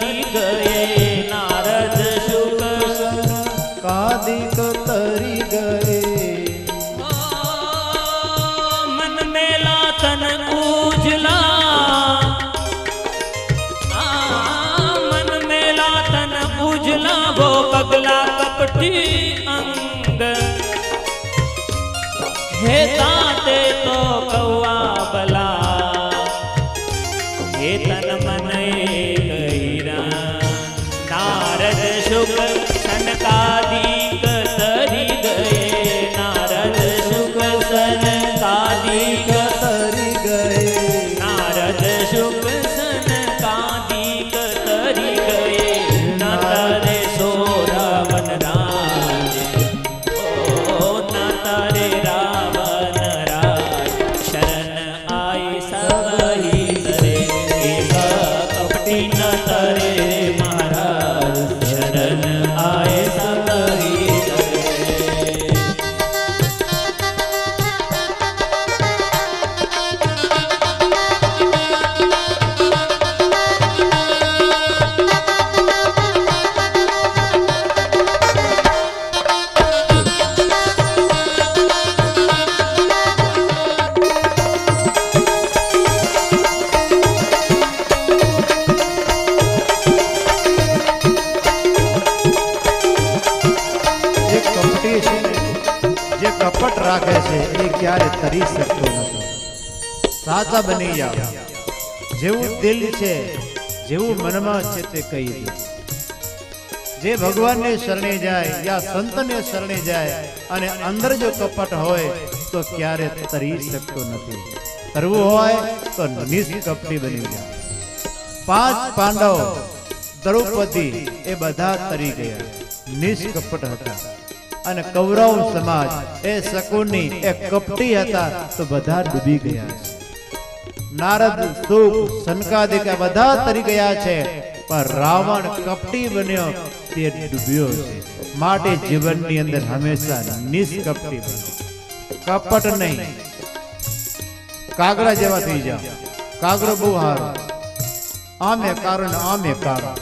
તરી ગયે નારદ શુક કાદિક તરી ગયે મન મેલા તન ઉજલા મન મેલા તન ઉજલા वो पगला कपटी अंग हे ताते तो कौआ बला हे तन मन गहिरा नारद शुक सनकादिक तरी गए नारद शुक सनकादिक તરી ગયે नारद शुक सनकादिक तरी गए न तारे सोरावन राज ओ न तारे रावण राज शरण आई सबही तरे एक कपटी न तरे महाराज शरण आए सबही तरे જે કપટી છે ને, જે કપટ રાખે છે એ ક્યારે તરી શકતો નથી. સાચા બની જાઓ. જેવું દિલ છે જેવું મનમાં છે તે કહી દે. જે ભગવાનને શરણે જાય યા સંતને શરણે જાય અને અંદર જો કપટ હોય તો ક્યારે તરી શકતો નથી. તરવું હોય તો નિષ્કપટી બની જાય. 5 પાંડવ દ્રૌપદી એ બધા તરી ગયા, નિષ્કપટ હતા. અને કૌરવ સમાજ એ શકુની એ કપટી હતા તો બધા ડૂબી ગયા છે. નારદ શુક સનકાદિક બધા તરી ગયા છે, પણ રાવણ કપટી બન્યો તે ડૂબ્યો છે. માટે જીવનની અંદર હંમેશા નિષ્કપટી બનો, કપટ નહીં. કાગડા જેવા થઈ જાઓ. કાગડો બહુ સારો, આમે કારણ આમે કારણ,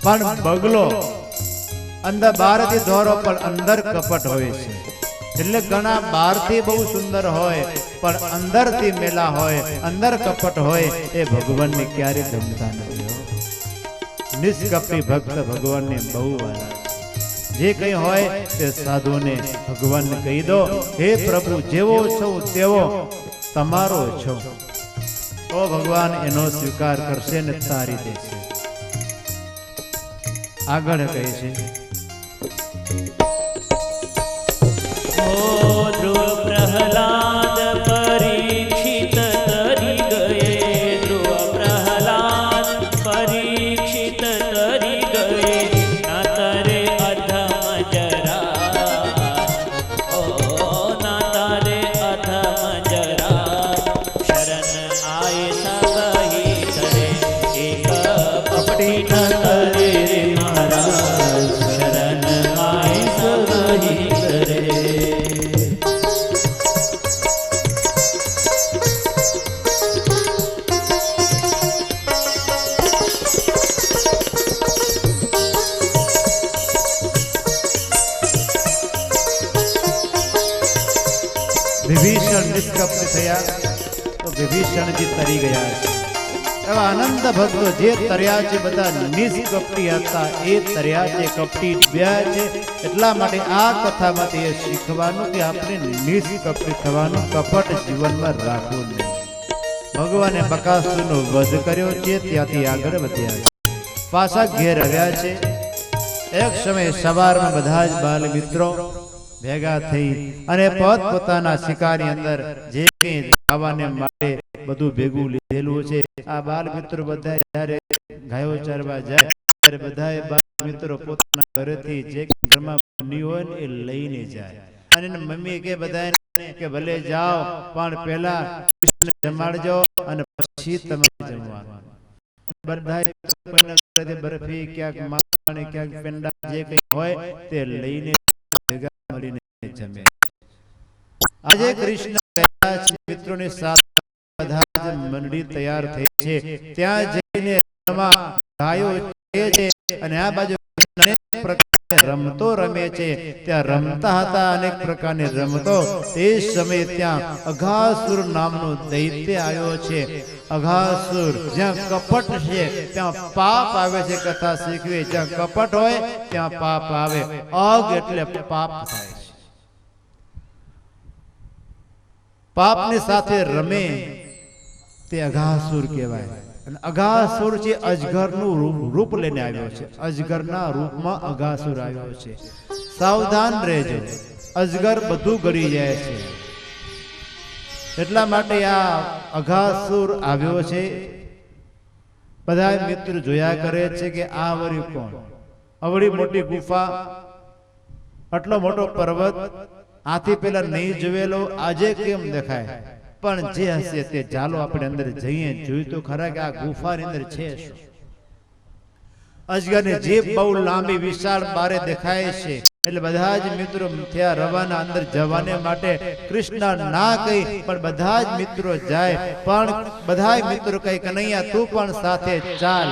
પણ બગલો અંદર બહારથી દોરો પણ અંદર કપટ હોય છે. એટલે ઘણા બહારથી બહુ સુંદર હોય પણ અંદરથી મેલા હોય, અંદર કપટ હોય, એ ભગવાનને ક્યારે ગમતા નથી. નિષ્કપટી ભક્ત ભગવાનને બહુ વાલા છે. જે કંઈ હોય તે સાધુને ભગવાનને કહી દો, હે પ્રભુ જેવો છો તેવો તમારો છો, તો ભગવાન એનો સ્વીકાર કરશે ને તારી દેશે. આગળ કહે છે ध्रुव प्रहलाद परीक्षित तरी गए ध्रुव प्रहलाद परीक्षित तरी गए न तरे अधम जरा ओ न तरे अधम जरा शरण आए सबही तरे एक कपटी न तरे महाराज शरण आए सबही तरे વિભીષણ નિષ્કપટ થયા તો વિભીષણજી તરી ગયા છે. એવા આનંદ ભક્તો જે તર્યા છે બધા નિષ્કપટી હતા, એ તર્યા છે, કપટી ડૂબ્યા છે. એટલા માટે આ કથામાંથી એ શીખવાનું કે આપણે નિષ્કપટી થવાનું, કપટ જીવનમાં રાખવું નહીં. ભગવાને બકાસુરનો વધ કર્યો છે, ત્યાંથી આગળ વધ્યા છે, પાછા ઘેર આવ્યા છે. એક સમયે સવારમાં બધા જ બાલ મિત્રો ભેગા થઈ અને પોતપોતાના શિકારની અંદર જે કંઈ ખાવાને માટે બધું ભેગું લીધેલું છે. આ બાલ મિત્રો બધા જ્યારે ગાયો ચરવા જાય ત્યારે બધા બાલ મિત્રો પોતાના ઘરેથી જે ઘરમાં બન્યું હોય ને એ લઈને જાય. અને મમ્મી કે બધાને કે ભલે જાઓ પણ પહેલા કૃષ્ણ જમાડજો અને પછી તમે જમવાનું. બધા બરફી ક્યાંક માખણ ક્યાંક પેંડા જે કંઈ હોય તે લઈને ભેગા મળીને જમે. આજે કૃષ્ણ મિત્રોની સાથે બધા જ મંડળી તૈયાર થઈ છે. ત્યાં જઈને વનમાં ગાયો છે અને આ બાજુ અનેક પ્રકારની રમતો રમે છે. ત્યાં રમતા હતા અનેક પ્રકારની રમતો. તે સમયે ત્યાં અઘાસુર નામનો દૈત્ય આવ્યો છે. અઘાસુર, જ્યાં કપટ છે ત્યાં પાપ આવે છે. કથા શીખવી, જ્યાં કપટ હોય ત્યાં પાપ આવે. અગ એટલે પાપ થાય છે. પાપની સાથે રમે તે અઘાસુર કહેવાય. અને અઘાસુર છે અજગરનું રૂપ લઈને આવ્યો છે. અજગરના રૂપમાં અઘાસુર આવ્યો છે. સાવધાન રહેજો, અજગર બધું ગળી જાય છે. એટલા માટે આ અઘાસુર આવ્યો છે. બધા મિત્રો જોયા કરે છે કે આ વળી કોણ? અવળી મોટી ગુફા, આટલો મોટો પર્વત, આથી પેલા નહીં જોયેલો આજે કેમ દેખાય? પણ જે હશે તે ચાલો આપણે અંદર જઈએ, જોયું તો ખરા કે આ ગુફાની અંદર છે શું. અજગરની જીભ બહુ લાંબી વિશાળ બારે દેખાય છે. એટલે બધા જ મિત્રો થયા રવાના અંદર જવાને માટે. કૃષ્ણ ના કહી પણ બધા જ મિત્રો જાય. પણ બધા મિત્રો કહી કનૈયા તું પણ સાથે ચાલ.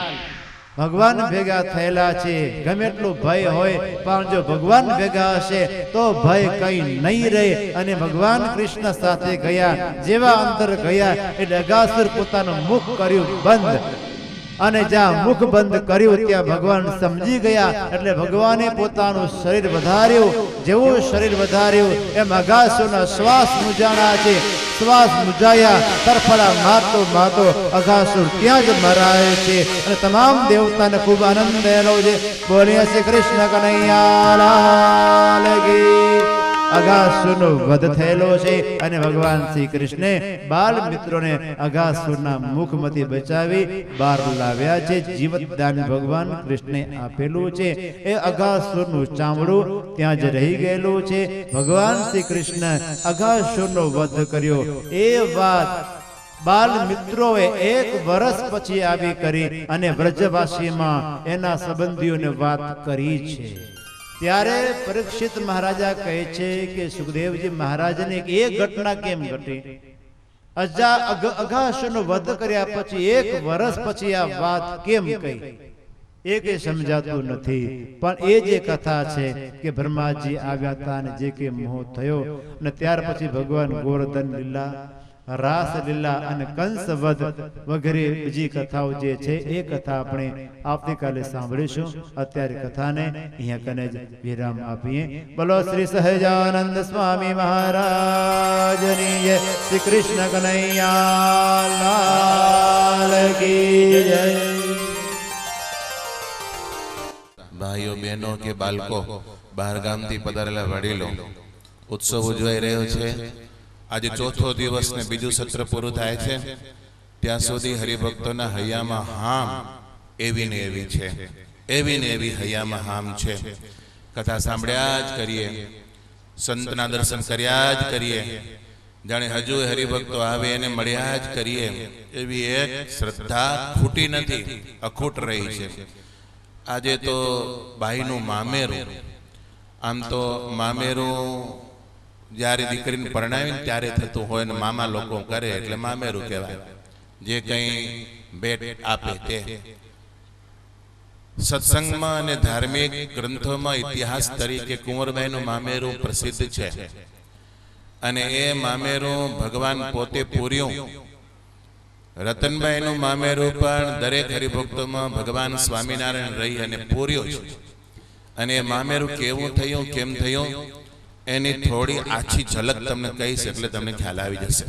ભગવાન ભેગા થયેલા છે. ગમે એટલું ભય હોય પણ જો ભગવાન ભેગા હશે તો ભય કઈ નહીં રહે. અને ભગવાન કૃષ્ણ સાથે ગયા. જેવા અંદર ગયા એટલે અઘાસુર પોતાનું મુખ કર્યું બંધ. અને જ્યાં મુખ બંધ કર્યું ત્યાં ભગવાન સમજી ગયા. એટલે ભગવાને પોતાનું શરીર વધાર્યું. જેવું શરીર વધાર્યું એમ અઘાસુરના શ્વાસ મૂંઝાણા છે. શ્વાસ મૂંઝાયા તરફડા મારતો મારતો અઘાસુર ત્યાં જ મરાય છે. અને તમામ દેવતાને ખૂબ આનંદ થયેલો છે. બોલીએ શ્રી કૃષ્ણ કનૈયા લાલ કી. અઘાસુરનો વધ થયેલો છે. અને ભગવાન શ્રી કૃષ્ણે બાલ મિત્રોને અઘાસુરના મુખમાંથી બચાવી બહાર લાવ્યા છે. જીવતદાન ભગવાન કૃષ્ણે આપેલું છે. એ અઘાસુરનું ચામડું ત્યાં જ રહી ગયેલું છે. ભગવાન શ્રી કૃષ્ણ અઘાસુરનો વધ કર્યો એ વાત બાલ મિત્રોએ 1 વર્ષ પછી આવી કરી અને વ્રજવાસીમાં એના સંબંધીઓને વાત કરી છે. ત્યારે પરીક્ષિત મહારાજા કહે છે કે સુખદેવજી મહારાજને એ ઘટના કેમ ઘટી? અઘાસુરનો વધ કર્યા પછી 1 વર્ષ પછી આ વાત કેમ કહી? એ કઈ સમજાતું નથી. પણ એ જે કથા છે કે બ્રહ્માજી આવ્યા હતા અને જે કે મોહ થયો અને ત્યાર પછી ભગવાન ગોવર્ધન લીલા, રાસ લીલા અને કંસ વધ વગેરે બીજી કથાઓ જે છે એ કથા આપણે આવતીકાલે સાંભળીશું. અત્યારે કથાને અહીંયા કને જ વિરામ આપીએ. બોલો શ્રી સહજાનંદ સ્વામી મહારાજની જય. શ્રી કૃષ્ણ કનૈયા લાલ કી જય. ભાઈઓ બહેનો કે બાળકો, બહાર ગામથી પધારેલા વડીલો, ઉત્સવ ઉજવાઈ રહ્યો છે. આજે ચોથો દિવસ ને બીજું સત્ર પૂરું થાય છે. ત્યાં સુધી હરિભક્તોના હૈયામાં હામ એવી ને એવી છે. એવી ને એવી હૈયામાં હામ છે. કથા સાંભળ્યા જ કરીએ, સંતના દર્શન કર્યા જ કરીએ, જાણે હજુ હરિભક્તો આવે એને મળ્યા જ કરીએ એવી એક શ્રદ્ધા ખૂટી નથી, અખૂટ રહી છે. આજે તો ભાઈનું મામેરું. આમ તો મામેરું જ્યારે દીકરીને પરણાવીને ત્યારે થતું હોય ને મામા લોકો કરે એટલે મામેરું કહેવાય. જે કંઈ ભેટ આપે તે સત્સંગમાં અને ધાર્મિક ગ્રંથોમાં ઇતિહાસ તરીકે કુંવરબાઈનું મામેરું પ્રસિદ્ધ છે. અને એ મામેરું ભગવાન પોતે પૂર્યું. રતનબાઈનું મામેરું પણ દરેક હરિભક્તોમાં ભગવાન સ્વામિનારાયણ રહી અને પૂર્યો છે. અને એ મામેરું કેવું થયું, કેમ થયું, એની થોડી આછી ઝલક તમને કહીશ એટલે તમને ખ્યાલ આવી જશે.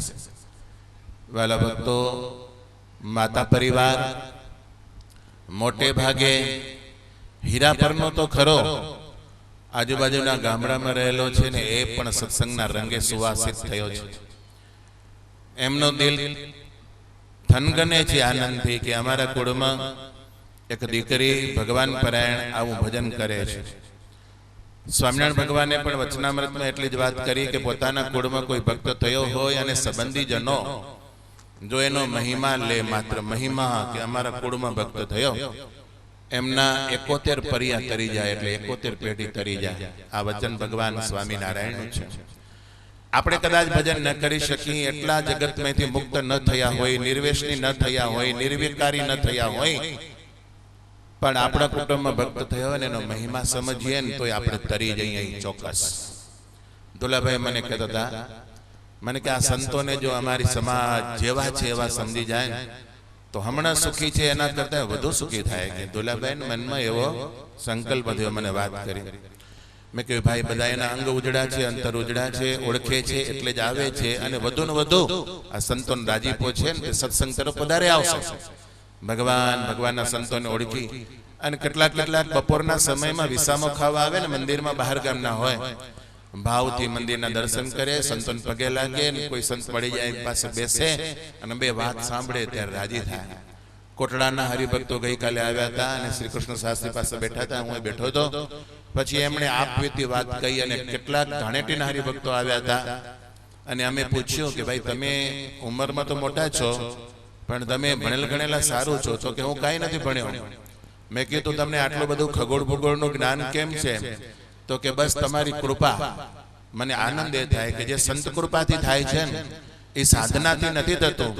વાલા ભક્તો, માતા પરિવાર મોટે ભાગે હીરાપરનો તો ખરો, આજુબાજુના ગામડામાં રહેલો છે ને એ પણ સત્સંગના રંગે સુવાસિત થયો છે. એમનો દિલ થનગને છે આનંદથી કે અમારા કુળમાં એક દીકરી ભગવાન પરાયણ આવું ભજન કરે છે. સ્વામિનારાયણ ભગવાને પણ વચનામૃતમાં એટલી જ વાત કરી કે પોતાના કુળમાં કોઈ ભક્ત થયો હોય અને સંબંધીજનો જો એનો મહિમા લે, માત્ર મહિમા કે અમારા કુળમાં ભક્ત થયો, એમના 71 પરિયા તરી જાય, એટલે 71 પેઢી તરી જાય. આ વચન ભગવાન સ્વામિનારાયણનું છે. આપણે કદાચ ભજન ન કરી શકીએ, એટલા જગતમાંથી મુક્ત ન થયા હોય, નિર્વેશની ન થયા હોય, નિર્વિકારી ન થયા હોય, પણ આપણા કુટુંબમાં ભક્ત થયો હોય ને એનો મહિમા સમજીએ ને તોય આપણે તરી જઈએ અહીં ચોક્કસ. દુલાભાઈ મને કહેતા હતા, મને કે આ સંતોને જો અમારી સમાજ જેવા છે એવા સમજી જાય ને તો હમણાં સુખી છે એના કરતા વધુ સુખી થાય. કે દુલાભાઈ મનમાં એવો સંકલ્પ થયો, મને વાત કરી. મેં કહ્યું ભાઈ બધા એના અંગ ઉજળા છે, અંતર ઉજળા છે, ઓળખે છે એટલે જ આવે છે, અને વધુ ને વધુ આ સંતોને રાજીપો છે ને સત્સંગ તરફ વધારે આવશે. ભગવાનના સંતોને ઓળખી અને કેટલાક બપોરના સમયમાં વિસામો ખાવા આવે ને મંદિરમાં, બહાર ગામના હોય, ભાવથી મંદિરના દર્શન કરે, સંતોને પગે લાગે, કોઈ સંત મળી જાય પાસે બેસે અને બે વાત સાંભળે ત્યારે રાજી થાય. કોટડાના હરિભક્તો ગઈકાલે આવ્યા હતા અને શ્રી કૃષ્ણ શાસ્ત્રી પાસે બેઠા હતા, હું બેઠો હતો. પછી એમણે આપવીતી વાત કહી અને કેટલાક ધાણેટીના હરિભક્તો આવ્યા હતા અને અમે પૂછ્યું કે ભાઈ તમે ઉંમરમાં તો મોટા છો પણ તમે ભણેલ ગણેલા સારું છો? તો કે હું કાંઈ નથી ભણ્યો. મેં કીધું તમને આટલું બધું ખગોળ ભૂગોળનું જ્ઞાન કેમ છે? તો કે બસ તમારી કૃપા. મને આનંદ એ થાય કે જે સંત કૃપાથી થાય છે ને એ સાધનાથી નથી થતું,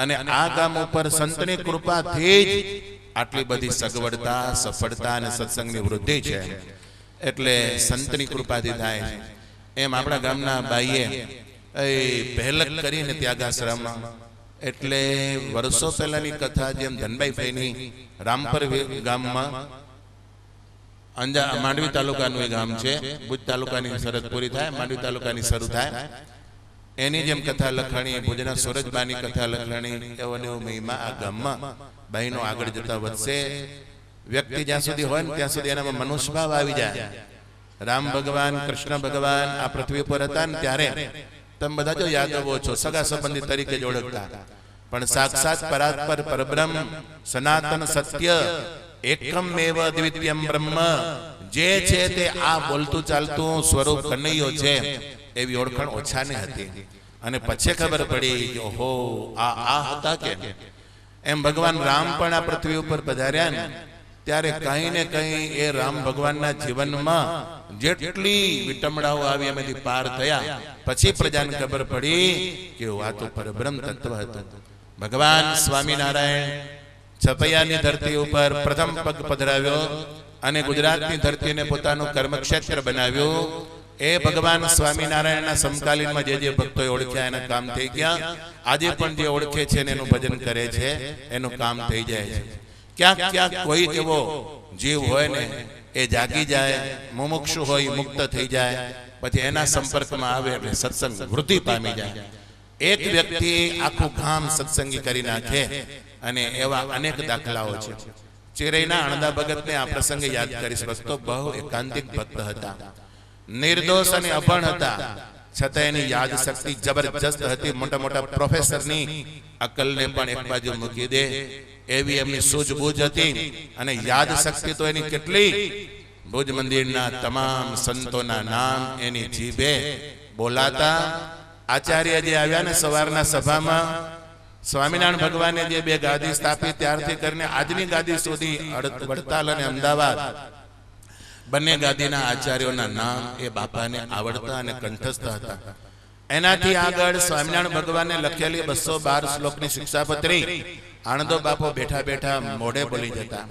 અને આ ગામ ઉપર સંતની કૃપાથી જ આટલી બધી સગવડતા, સફળતા અને સત્સંગની વૃદ્ધિ છે. એટલે સંતની કૃપાથી થાય છે. એમ આપણા ગામના બાઈએ પહેલક કરીને ત્યાગાશ્રમમાં, એટલે વર્ષો પહેલાની કથા, જેમ ધનભાઈ ફઈની રામપર ગામમાં, માંડવી તાલુકાનું એ ગામ છે, ભુજ તાલુકાની સરહદ પૂરી થાય, માંડવી તાલુકાની શરૂ થાય, એની જેમ કથા લખાણી, ભુજના સુરજબાની કથા લખાણી, એવો ને એવો મહિમા આ ગામમાં બહેનો આગળ જતા વધશે. વ્યક્તિ જ્યાં સુધી હોય ને ત્યાં સુધી એનામાં મનુષ્ય ભાવ આવી જાય. રામ ભગવાન, કૃષ્ણ ભગવાન આ પૃથ્વી પર હતા ને ત્યારે તમે બધા જો યાદવો છો, સગા સંબંધી તરીકે જ ઓળખતા, પણ સાક્ષાત પરાત્પર પરબ્રહ્મ સનાતન સત્ય એકમેવ દ્વિતીયમ બ્રહ્મ જે છે તે આ બોલતું ચાલતું સ્વરૂપ કનૈયો છે એવી ઓળખાણ ઓછાને હતી. અને પછી ખબર પડી કે ઓહો આ હતા કે એમ. ભગવાન રામ પણ આ પૃથ્વી ઉપર પધાર્યા ને ત્યારે કहीं ને કहीं એ રામ ભગવાનના જીવનમાં જેટલી વિટમડાઓ આવી એમાંથી પાર થયા પછી પ્રજાને ખબર પડી કે આ તો પરબ્રહ્મ તત્વ હતું. ભગવાન સ્વામિનારાયણ છપૈયાની ધરતી ઉપર પ્રથમ પગ પધરાવ્યો અને ગુજરાતની ધરતીને પોતાનું કર્મક્ષેત્ર બનાવ્યું. એ ભગવાન સ્વામિનારાયણના સમકાલીનમાં જે ભક્તોએ ઓળખ્યા એના કામ થઈ ગયા. આજે પણ જે ઓળખે છે એનું ભજન કરે છે એનું કામ થઈ જાય છે. ક્યાંક કોઈ એવો જીવ હોય ને એ જાગી જાય, મુમુક્ષુ હોય મુક્ત થઈ જાય, પછી એના સંપર્કમાં આવે એટલે સત્સંગ વૃદ્ધિ પામી જાય. એક વ્યક્તિ આખું ગામ સત્સંગી કરી નાખે, અને એવા અનેક દાખલાઓ છે. ચિરૈના અણદા ભગતને આ પ્રસંગે યાદ કરીશ. ભક્તો બહુ એકાંતિક ભક્ત હતા, નિર્દોષ અને અભણ હતા, છતાં એની યાદ શક્તિ જબરજસ્ત હતી. મોટા મોટા પ્રોફેસરની અકલને પણ એક બાજુ મૂકી દે એવી એમની સૂઝબૂઝ હતી. અને યાદ શક્તિ તો એની કેટલી! ભુજ મંદિરના તમામ સંતોના નામ એની જીભે બોલાતા. આચાર્ય જે આવ્યા ને સવારના સભામાં, સ્વામિનારાયણ ભગવાને જે બે ગાદી સ્થાપી ત્યારથી કરીને આજની ગાદી સુધી વડતાલ અને અમદાવાદ બંને ગાદીના આચાર્યોના નામ એ બાપાને આવડતા અને કંઠસ્થ હતા. એનાથી આગળ સ્વામિનારાયણ ભગવાને લખેલી 212 શ્લોકની શિક્ષાપત્રી આણંદો બાપો બેઠા બેઠા મોઢે બોલી જતા.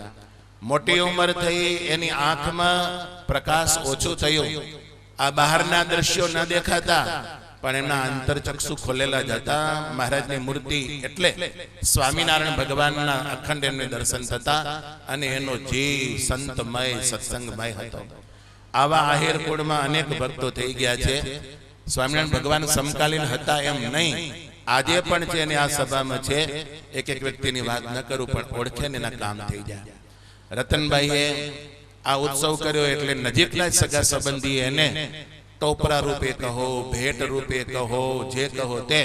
મોટી ઉંમર થઈ, એની આંખમાં પ્રકાશ ઓછું થયું, આ બહારના દ્રશ્યો ન દેખાતા, પણ એમના અંતરચક્ષુ ખોલેલા જતા. મહારાજની મૂર્તિ એટલે સ્વામિનારાયણ ભગવાનના અખંડ એમને દર્શન થતા, અને એનો જીવ સંતમય સત્સંગમય હતો. આવા આહિર કુળમાં અનેક ભક્તો થઈ ગયા છે. સ્વામિનારાયણ ભગવાન સમકાલીન હતા એમ નહીં, આજે પણ છે અને આ સભામાં છે. એક એક વ્યક્તિની વાત ન કરું, પણ ઓળખે ને એના કામ થઈ જાય. રતનભાઈએ આ ઉત્સવ કર્યો એટલે નજીકના સગા સંબંધી એને ટોપરા રૂપે કહો, ભેટ રૂપે કહો, જે કહો તે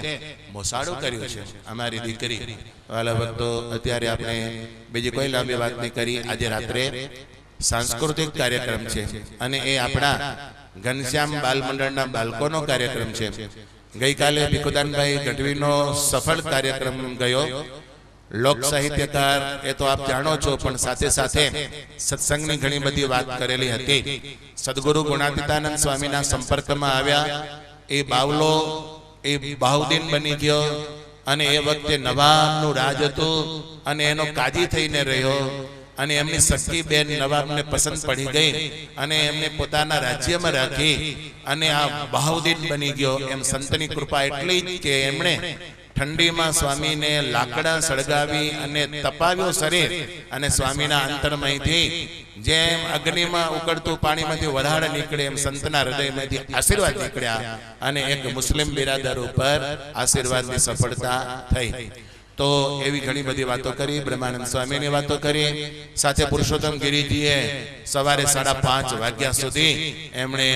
મોસાળું કર્યું છે. અમારી દીકરી વાલા ભક્તો, અત્યારે આપણે બીજી કોઈ લાંબી વાત નહીં કરી. આજે રાત્રે સાંસ્કૃતિક કાર્યક્રમ છે, અને એ આપણા ઘનશ્યામ બાલ મંડળના બાળકોનો કાર્યક્રમ છે. ગઈકાલે ભીખુદાનભાઈ ગઢવીનો સફળ કાર્યક્રમ ગયો. લોક સાહિત્યકાર એ તો આપ જાણો છો, પણ સાથે સાથે સત્સંગની ઘણી બધી વાત કરેલી હતી. સદગુરુ ગુણાતીતાનંદ સ્વામીના સંપર્કમાં આવ્યા, એ બાવલો એ બાહુદીન બની ગયો અને એ વખતે નવાબનું રાજ હતું અને એનો કાજી થઈને રહ્યો અને એમની સખી બેન નવાબને પસંદ પડી ગઈ અને એમને પોતાના રાજ્યમાં રાખી અને આ બાહુદીન બની ગયો. એમ સંતની કૃપા એટલી જ કે એમણે ઠંડીમાં સ્વામીને લાકડા સળગાવી અને તપાવ્યો શરીર અને સ્વામીના અંતરમયથી જેમ અગ્નિમાં ઉકળતું પાણીમાંથી વરાળ નીકળે એમ સંતના હૃદયમાંથી આશીર્વાદ નીકળ્યા અને એક મુસ્લિમ બિરાદર ઉપર આશીર્વાદની સફળતા થઈ. તો એવી ઘણી બધી વાતો કરી, બ્રહ્માનંદ સ્વામીની વાતો કરી, સાથે પુરુષોત્તમ ગિરિજીએ સવારે 5:30 વાગ્યા સુધી એમણે